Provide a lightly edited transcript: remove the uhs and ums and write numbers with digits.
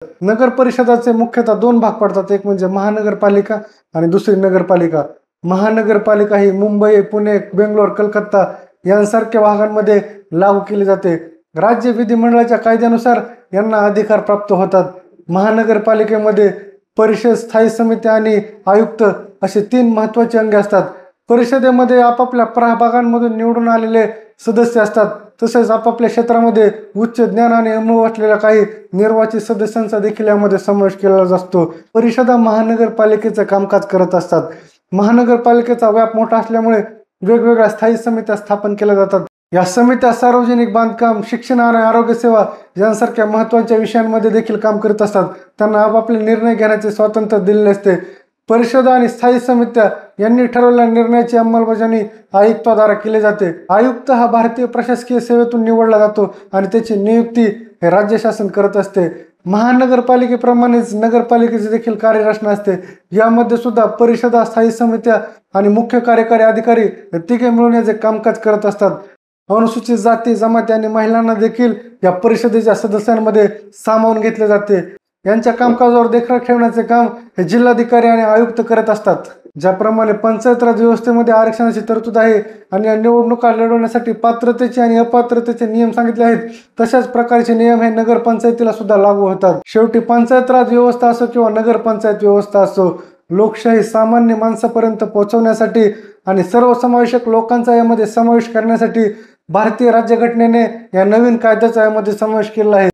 नगर परिषदाचे मुख्यतः दोन भाग पडतात, एक म्हणजे महानगरपालिका आणि दुसरी नगरपालिका। महानगरपालिका ही मुंबई, पुणे, बेंगलोर, कलकत्ता यांसारख्या भागांमध्ये लागू केली जाते। राज्य विधिमंडळाच्या कायद्यानुसार यांना अधिकार प्राप्त होतात। महानगरपालिकेमध्ये परिषद, स्थायी समिती आणि आयुक्त असे तीन महत्त्वाचे अंग असतात। परिषदेमध्ये आपापल्या प्रभागांमधून निवडून आलेले सदस्य असतात, तसेच आपापल्या क्षेत्रामध्ये उच्च ज्ञान आणि अनुभव असलेल्या काही निर्वाचित सदस्यांचा देखील यामध्ये समावेश केला जातो। परिषदा महानगरपालिकेचे कामकाज करत असतात। महानगरपालिकेचा व्याप मोठा असल्यामुळे वेगवेगळ्या स्थायी समित्या स्थापन केल्या जातात। या समित्या सार्वजनिक बांधकाम, शिक्षण आणि आरोग्य सेवा यांसारख्या महत्त्वाच्या विषयांमध्ये देखील काम करत असतात। त्यांना आपापले निर्णय घेण्याचे स्वातंत्र्य दिलेले असते। परिषदा आणि स्थायी समित्या यांनी ठरवलेल्या निर्णयाची अंमलबजावणी आयुक्ताद्वारे केली जाते। आयुक्त हा भारतीय प्रशासकीय सेवेतून निवडला जातो आणि त्याची नियुक्ती हे राज्य शासन करत असते। महानगरपालिकेप्रमाणेच नगरपालिकेची देखील कार्यरचना असते। यामध्ये सुद्धा परिषदा, स्थायी समित्या आणि मुख्य कार्यकारी अधिकारी तिघे मिळून याचे कामकाज करत असतात। अनुसूचित जाती, जमाती आणि महिलांना देखील या परिषदेच्या सदस्यांमध्ये सामावून घेतले जाते। यांच्या कामकाजावर देखरेख ठेवण्याचे काम हे जिल्हाधिकारी आणि आयुक्त करत असतात। ज्याप्रमाणे पंचायत राज व्यवस्थेमध्ये आरक्षणाची तरतूद आहे आणि या निवडणुका लढवण्यासाठी पात्रतेचे आणि अपात्रतेचे नियम सांगितले आहेत, तशाच प्रकारचे नियम हे नगरपंचायतीला सुद्धा लागू होतात। शेवटी पंचायत राज व्यवस्था असो किंवा नगरपंचायत व्यवस्था असो, लोकशाही सामान्य माणसापर्यंत पोहोचवण्यासाठी आणि सर्वसमावेशक लोकांचा यामध्ये समावेश करण्यासाठी भारतीय राज्यघटनेने या नवीन कायद्याचा यामध्ये समावेश केला आहे।